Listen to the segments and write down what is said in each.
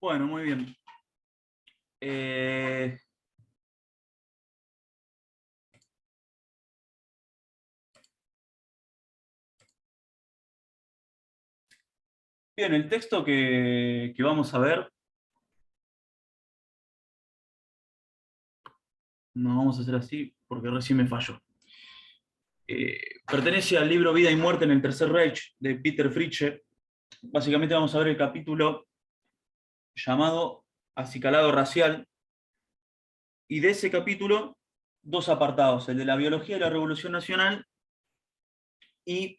Bueno, muy bien. Eh, Bien, el texto que vamos a ver, no vamos a hacer así porque recién me falló. Pertenece al libro Vida y Muerte en el Tercer Reich de Peter Fritzsche. Básicamente vamos a ver el capítulo llamado Acicalado Racial, y de ese capítulo dos apartados, el de la biología de la Revolución Nacional y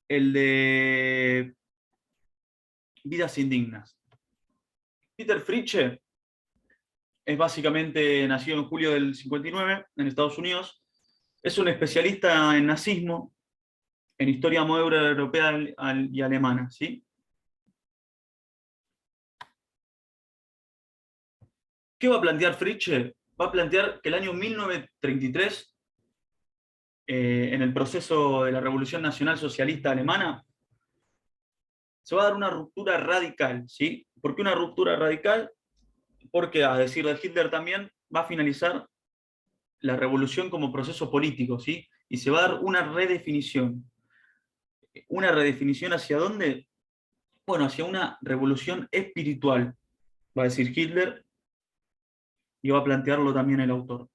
el de Vidas Indignas. Peter Fritzsche es básicamente nacido en julio del 59 en Estados Unidos. Es un especialista en nazismo, en historia moderna europea y alemana, ¿sí? ¿Qué va a plantear Fritzsche? Va a plantear que el año 1933, en el proceso de la Revolución Nacional Socialista Alemana, se va a dar una ruptura radical, ¿sí? ¿Por qué una ruptura radical? Porque, a decir de Hitler también, va a finalizar la revolución como proceso político, ¿sí? Y se va a dar una redefinición. ¿Una redefinición hacia dónde? Bueno, hacia una revolución espiritual, va a decir Hitler, y va a plantearlo también el autor.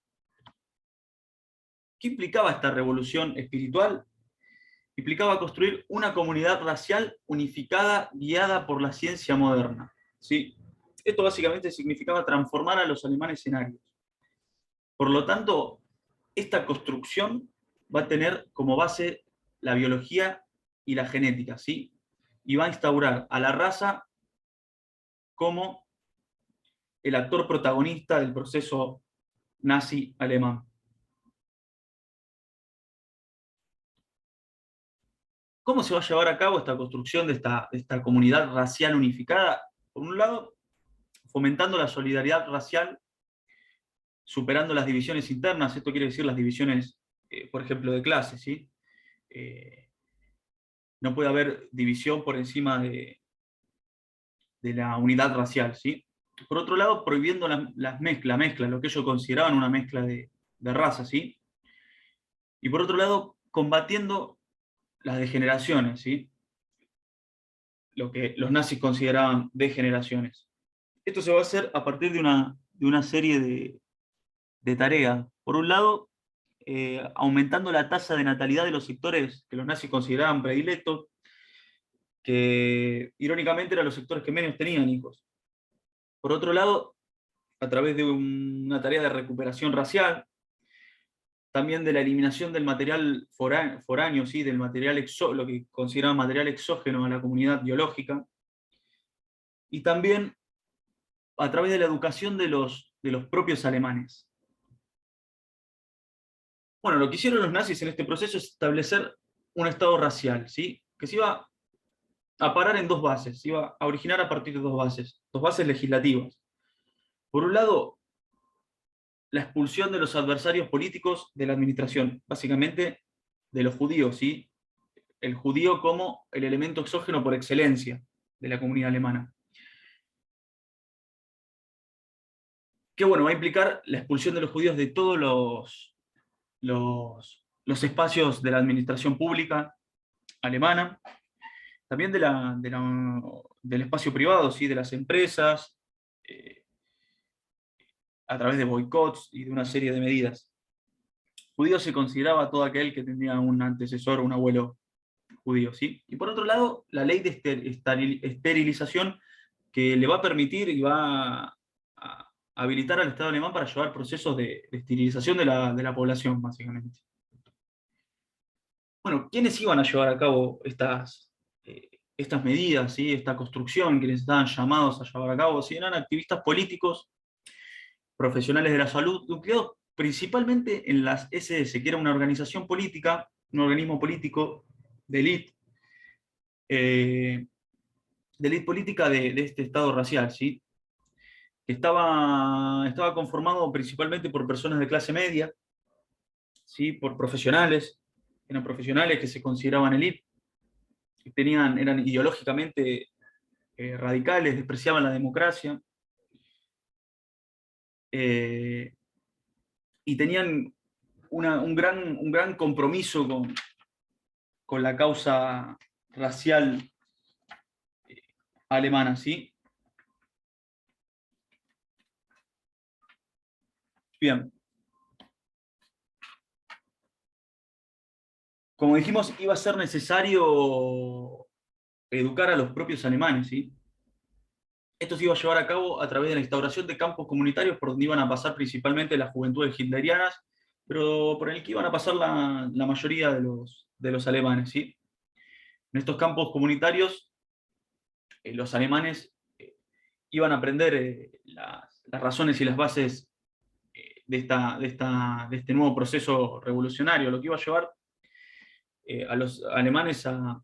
¿Qué implicaba esta revolución espiritual? Implicaba construir una comunidad racial unificada guiada por la ciencia moderna, ¿sí? Esto básicamente significaba transformar a los alemanes en arios. Por lo tanto, esta construcción va a tener como base la biología y la genética, ¿sí? Y va a instaurar a la raza como el actor protagonista del proceso nazi alemán. ¿Cómo se va a llevar a cabo esta construcción de esta comunidad racial unificada? Por un lado, fomentando la solidaridad racial, superando las divisiones internas. Esto quiere decir las divisiones, por ejemplo, de clases, ¿sí? Eh, no puede haber división por encima de la unidad racial, ¿sí? Por otro lado, prohibiendo la mezcla, lo que ellos consideraban una mezcla de razas, ¿sí? Y por otro lado, combatiendo las degeneraciones, ¿sí? Lo que los nazis consideraban degeneraciones. Esto se va a hacer a partir de una serie de tareas. Por un lado, aumentando la tasa de natalidad de los sectores que los nazis consideraban predilectos, que irónicamente eran los sectores que menos tenían hijos. Por otro lado, a través de una tarea de recuperación racial, también de la eliminación del material foráneo, ¿sí? Del material lo que consideraban material exógeno a la comunidad biológica, y también a través de la educación de los propios alemanes. Bueno, lo que hicieron los nazis en este proceso es establecer un estado racial, ¿sí? Que se iba a parar en dos bases, se iba a originar a partir de dos bases legislativas. Por un lado, la expulsión de los adversarios políticos de la administración, básicamente de los judíos, ¿sí? El judío como el elemento exógeno por excelencia de la comunidad alemana. Que bueno, va a implicar la expulsión de los judíos de todos los espacios de la administración pública alemana, también del espacio privado, ¿sí? De las empresas, eh, a través de boicots y de una serie de medidas. Judío se consideraba todo aquel que tenía un antecesor, un abuelo judío, ¿sí? Y por otro lado, la ley de esterilización, que le va a permitir y va a habilitar al Estado alemán para llevar procesos de esterilización de la población, básicamente. Bueno, ¿quiénes iban a llevar a cabo estas medidas, ¿sí? Esta construcción, quienes estaban llamados a llevar a cabo? ¿Sí? Eran activistas políticos, profesionales de la salud, nucleados principalmente en las SS, que era una organización política, un organismo político eh, de élite política de este Estado racial, ¿sí? Que estaba conformado principalmente por personas de clase media, ¿sí? Por profesionales, eran profesionales que se consideraban élite, que eran ideológicamente radicales, despreciaban la democracia, y tenían un gran compromiso con la causa racial alemana, ¿sí? Bien. Como dijimos, iba a ser necesario educar a los propios alemanes, ¿sí? Esto se iba a llevar a cabo a través de la instauración de campos comunitarios por donde iban a pasar principalmente las juventudes hitlerianas, pero por el que iban a pasar la mayoría de los alemanes, ¿sí? En estos campos comunitarios, los alemanes iban a aprender las razones y las bases de este nuevo proceso revolucionario, lo que iba a llevar a los alemanes a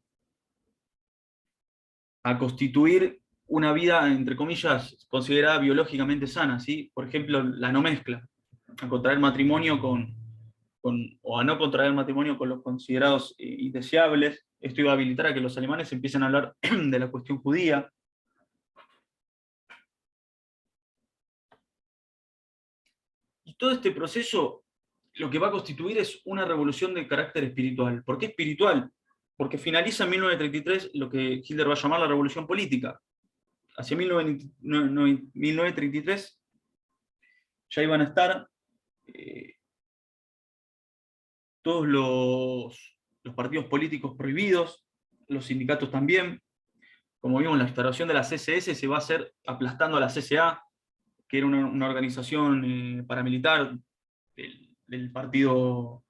constituir una vida, entre comillas, considerada biológicamente sana, ¿sí? Por ejemplo, la no mezcla, a contraer matrimonio o a no contraer matrimonio con los considerados indeseables. Esto iba a habilitar a que los alemanes empiecen a hablar de la cuestión judía. Y todo este proceso lo que va a constituir es una revolución de carácter espiritual. ¿Por qué espiritual? Porque finaliza en 1933 lo que Hitler va a llamar la revolución política. Hacia 1933 ya iban a estar eh, todos los partidos políticos prohibidos, los sindicatos también. Como vimos, la instauración de la CSS se va a hacer aplastando a la CSA, que era una organización paramilitar del partido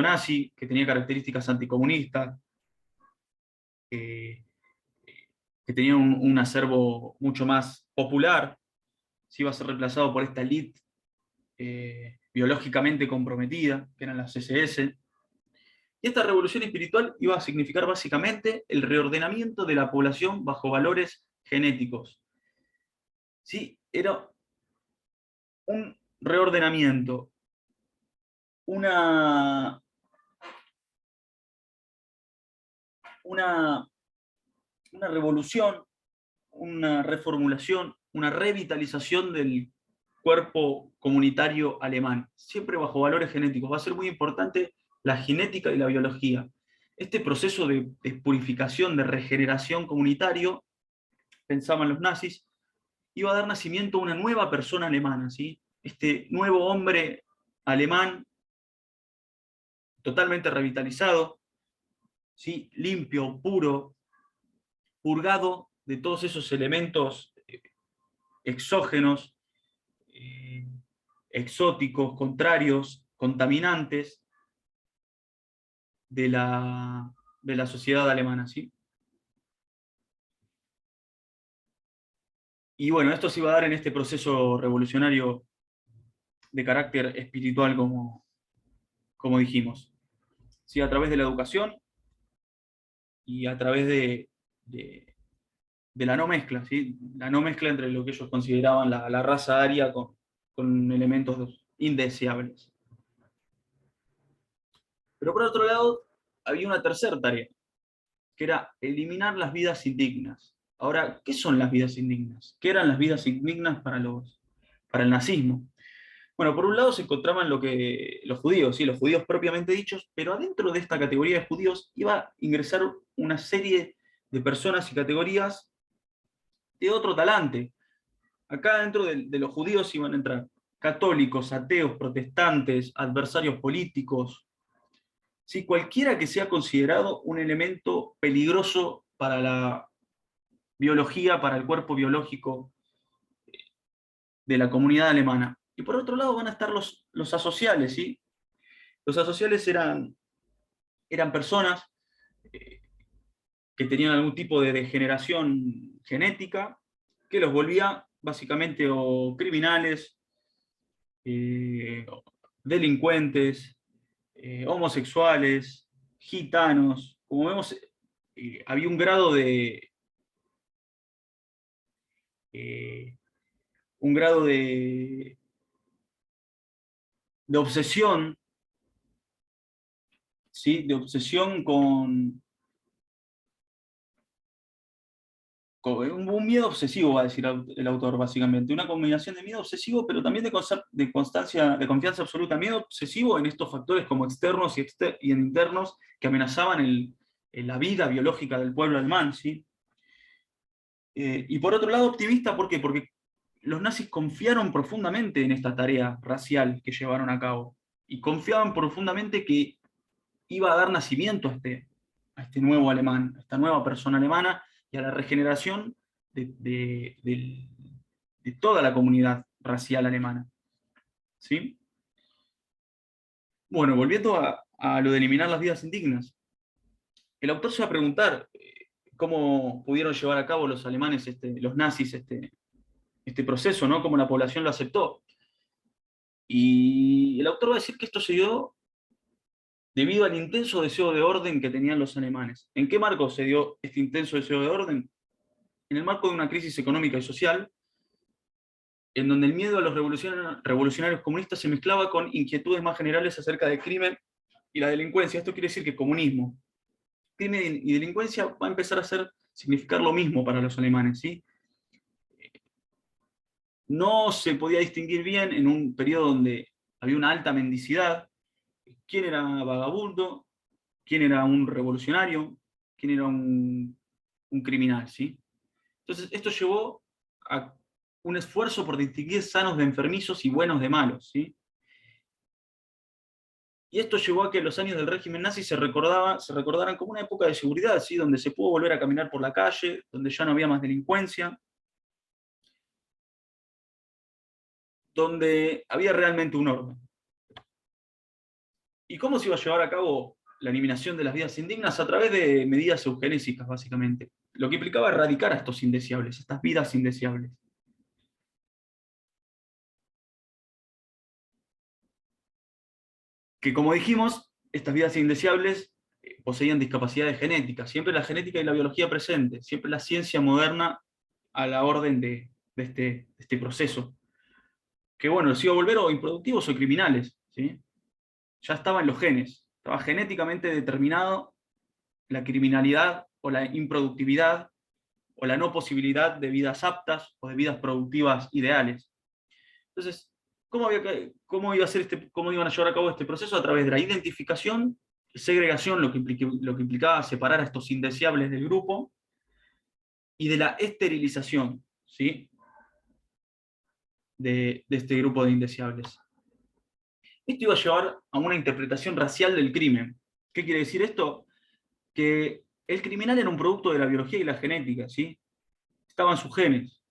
nazi, que tenía características anticomunistas, eh, que tenía un acervo mucho más popular. Se iba a ser reemplazado por esta élite biológicamente comprometida, que eran las SS. Y esta revolución espiritual iba a significar básicamente el reordenamiento de la población bajo valores genéticos. ¿Sí? Era un reordenamiento, una, una, una revolución, una reformulación, una revitalización del cuerpo comunitario alemán, siempre bajo valores genéticos. Va a ser muy importante la genética y la biología. Este proceso de purificación, de regeneración comunitario, pensaban los nazis, iba a dar nacimiento a una nueva persona alemana, ¿sí? Este nuevo hombre alemán, totalmente revitalizado, ¿sí? Limpio, puro, purgado de todos esos elementos exógenos, eh, exóticos, contrarios, contaminantes de de la sociedad alemana, ¿sí? Y bueno, esto se iba a dar en este proceso revolucionario de carácter espiritual, como dijimos, ¿sí? A través de la educación y a través de la no mezcla, ¿sí? La no mezcla entre lo que ellos consideraban la raza aria con elementos indeseables. Pero por otro lado, había una tercera tarea, que era eliminar las vidas indignas. Ahora, ¿qué son las vidas indignas? ¿Qué eran las vidas indignas para el nazismo? Bueno, por un lado se encontraban los judíos, ¿sí? Los judíos propiamente dichos, pero adentro de esta categoría de judíos iba a ingresar una serie de personas y categorías de otro talante. Acá dentro de los judíos iban a entrar católicos, ateos, protestantes, adversarios políticos, ¿sí? Cualquiera que sea considerado un elemento peligroso para la biología, para el cuerpo biológico de la comunidad alemana. Y por otro lado van a estar los asociales, ¿sí? Los asociales eran personas eh, que tenían algún tipo de degeneración genética que los volvía básicamente o criminales, eh, delincuentes, homosexuales, gitanos. Como vemos, había eh, un grado de obsesión, ¿sí? De obsesión un miedo obsesivo, va a decir el autor, básicamente. Una combinación de miedo obsesivo, pero también de constancia, de confianza absoluta. Miedo obsesivo en estos factores como externos y internos que amenazaban la vida biológica del pueblo alemán, ¿sí? Y por otro lado, optimista, ¿por qué? Porque los nazis confiaron profundamente en esta tarea racial que llevaron a cabo. Y confiaban profundamente que iba a dar nacimiento a este nuevo alemán, a esta nueva persona alemana y a la regeneración de toda la comunidad racial alemana. ¿Sí? Bueno, volviendo a lo de eliminar las vidas indignas. El autor se va a preguntar cómo pudieron llevar a cabo los alemanes, los nazis, este proceso, ¿no? Cómo la población lo aceptó. Y el autor va a decir que esto se dio debido al intenso deseo de orden que tenían los alemanes. ¿En qué marco se dio este intenso deseo de orden? En el marco de una crisis económica y social, en donde el miedo a los revolucionarios comunistas se mezclaba con inquietudes más generales acerca del crimen y la delincuencia. Esto quiere decir que comunismo, crimen y delincuencia va a empezar a significar lo mismo para los alemanes, ¿sí? No se podía distinguir bien en un periodo donde había una alta mendicidad, quién era vagabundo, quién era un revolucionario, quién era un criminal, ¿sí? Entonces, esto llevó a un esfuerzo por distinguir sanos de enfermizos y buenos de malos, ¿sí? Y esto llevó a que los años del régimen nazi se recordaran como una época de seguridad, ¿sí? Donde se pudo volver a caminar por la calle, donde ya no había más delincuencia, donde había realmente un orden. ¿Y cómo se iba a llevar a cabo la eliminación de las vidas indignas? A través de medidas eugenésicas, básicamente. Lo que implicaba erradicar a estos indeseables, estas vidas indeseables. Que como dijimos, estas vidas indeseables poseían discapacidades genéticas, siempre la genética y la biología presente, siempre la ciencia moderna a la orden de este proceso. Que bueno, los iba a volver o improductivos o criminales, ¿sí? Ya estaba en los genes, estaba genéticamente determinado la criminalidad o la improductividad o la no posibilidad de vidas aptas o de vidas productivas ideales. Entonces, ¿cómo cómo iban a llevar a cabo este proceso? A través de la identificación, segregación, lo que implicaba separar a estos indeseables del grupo, y de la esterilización, ¿sí? de este grupo de indeseables. Esto iba a llevar a una interpretación racial del crimen. ¿Qué quiere decir esto? Que el criminal era un producto de la biología y la genética, ¿sí? Estaban sus genes,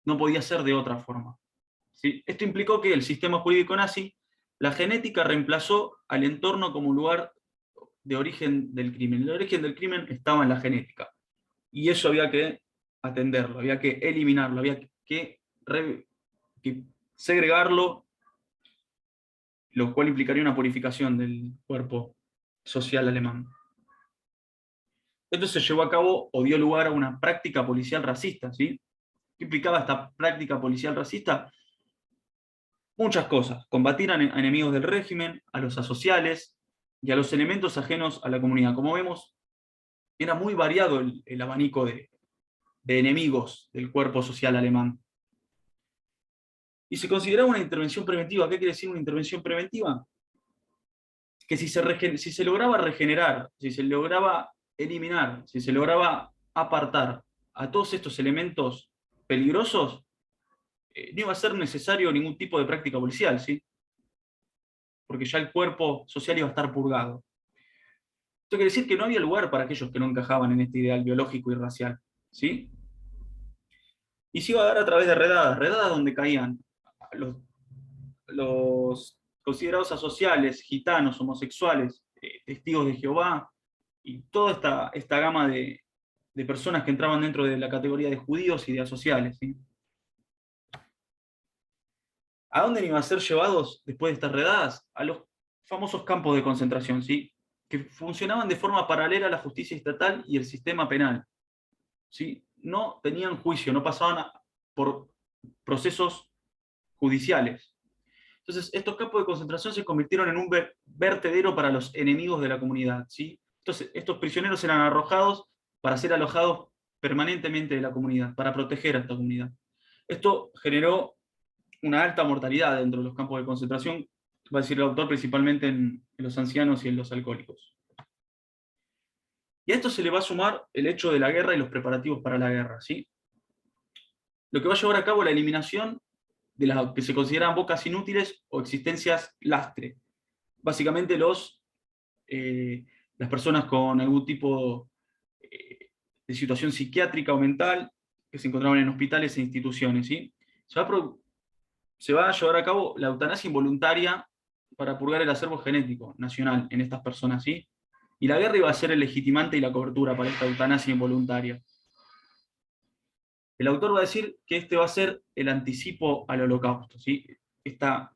no podía ser de otra forma. ¿Sí? Esto implicó que el sistema jurídico nazi, la genética reemplazó al entorno como lugar de origen del crimen. El origen del crimen estaba en la genética. Y eso había que atenderlo, había que eliminarlo, había que segregarlo, lo cual implicaría una purificación del cuerpo social alemán. Esto se llevó a cabo o dio lugar a una práctica policial racista, ¿sí? ¿Qué implicaba esta práctica policial racista? Muchas cosas. Combatir a enemigos del régimen, a los asociales y a los elementos ajenos a la comunidad. Como vemos, era muy variado el abanico de enemigos del cuerpo social alemán. Y se consideraba una intervención preventiva. ¿Qué quiere decir una intervención preventiva? Que si se lograba regenerar, si se lograba eliminar, si se lograba apartar a todos estos elementos peligrosos, no iba a ser necesario ningún tipo de práctica policial, ¿sí? Porque ya el cuerpo social iba a estar purgado. Esto quiere decir que no había lugar para aquellos que no encajaban en este ideal biológico y racial, ¿sí? Y se iba a dar a través de redadas donde caían los considerados asociales, gitanos, homosexuales, testigos de Jehová, y toda esta gama de personas que entraban dentro de la categoría de judíos y de asociales, ¿sí? ¿A dónde iban a ser llevados después de estas redadas? A los famosos campos de concentración, ¿sí? Que funcionaban de forma paralela a la justicia estatal y el sistema penal, ¿sí? No tenían juicio, no pasaban por procesos judiciales. Entonces, estos campos de concentración se convirtieron en un vertedero para los enemigos de la comunidad, ¿sí? Entonces, estos prisioneros eran arrojados para ser alojados permanentemente de la comunidad, para proteger a esta comunidad. Esto generó una alta mortalidad dentro de los campos de concentración, va a decir el autor, principalmente en los ancianos y en los alcohólicos. Y a esto se le va a sumar el hecho de la guerra y los preparativos para la guerra, ¿sí? Lo que va a llevar a cabo la eliminación de las que se consideran bocas inútiles o existencias lastre. Básicamente las personas con algún tipo de situación psiquiátrica o mental que se encontraban en hospitales e instituciones, ¿sí? Se va a llevar a cabo la eutanasia involuntaria para purgar el acervo genético nacional en estas personas, ¿sí? Y la guerra iba a ser el legitimante y la cobertura para esta eutanasia involuntaria. El autor va a decir que este va a ser el anticipo al holocausto, ¿sí? Esta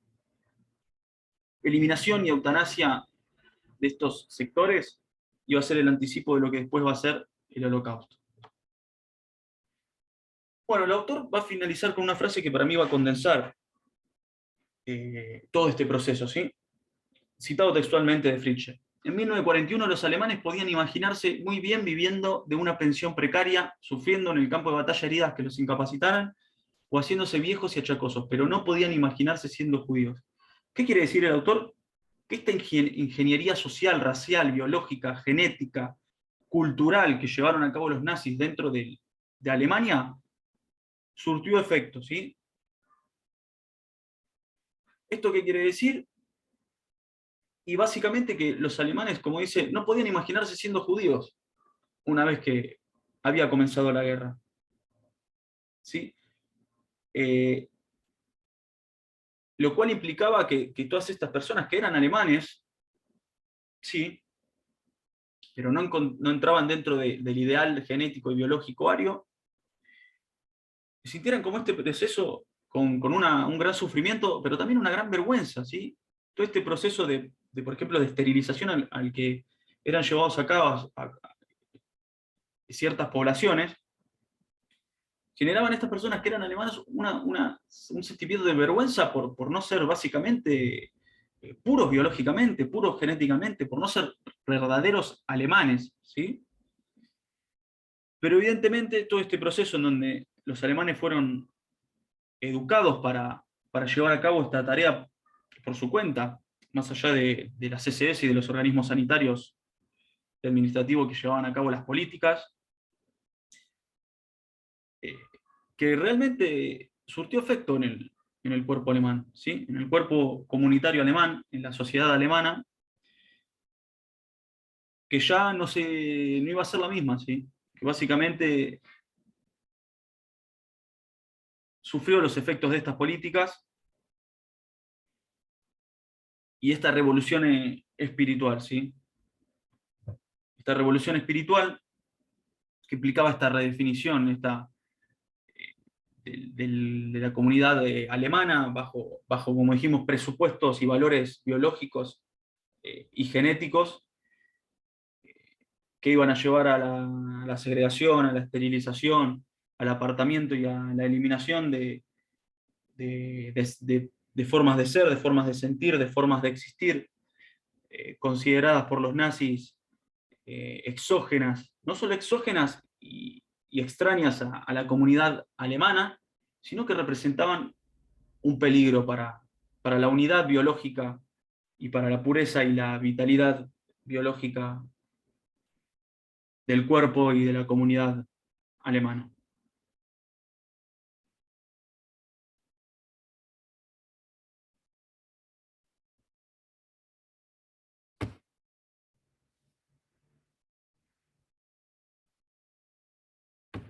eliminación y eutanasia de estos sectores iba a ser el anticipo de lo que después va a ser el holocausto. Bueno, el autor va a finalizar con una frase que para mí va a condensar todo este proceso, ¿sí? Citado textualmente de Fritzsche. En 1941 los alemanes podían imaginarse muy bien viviendo de una pensión precaria, sufriendo en el campo de batalla heridas que los incapacitaran, o haciéndose viejos y achacosos, pero no podían imaginarse siendo judíos. ¿Qué quiere decir el autor? Que esta ingeniería social, racial, biológica, genética, cultural que llevaron a cabo los nazis dentro de Alemania, surtió efecto, ¿sí? ¿Esto qué quiere decir? Y básicamente que los alemanes, como dice, no podían imaginarse siendo judíos una vez que había comenzado la guerra. ¿Sí? Lo cual implicaba que todas estas personas que eran alemanes, sí, pero no entraban dentro del ideal genético y biológico ario, sintieran como este proceso con un gran sufrimiento, pero también una gran vergüenza, ¿sí? Todo este proceso por ejemplo, de esterilización al que eran llevados a cabo ciertas poblaciones, generaban estas personas que eran alemanas un sentimiento de vergüenza por no ser básicamente puros biológicamente, puros genéticamente, por no ser verdaderos alemanes, ¿sí? Pero evidentemente todo este proceso en donde los alemanes fueron educados para llevar a cabo esta tarea por su cuenta, más allá de las CSS y de los organismos sanitarios y administrativos que llevaban a cabo las políticas, eh, que realmente surtió efecto en el cuerpo alemán, ¿sí? En el cuerpo comunitario alemán, en la sociedad alemana, que ya no iba a ser la misma, ¿sí? Que básicamente sufrió los efectos de estas políticas y esta revolución espiritual, ¿sí? Esta revolución espiritual que implicaba esta redefinición, de la comunidad alemana bajo, como dijimos, presupuestos y valores biológicos y genéticos que iban a llevar a la segregación, a la esterilización, al apartamiento y a la eliminación de formas de ser, de formas de sentir, de formas de existir, consideradas por los nazis exógenas, no solo exógenas y extrañas a la comunidad alemana, sino que representaban un peligro para la unidad biológica y para la pureza y la vitalidad biológica del cuerpo y de la comunidad alemana.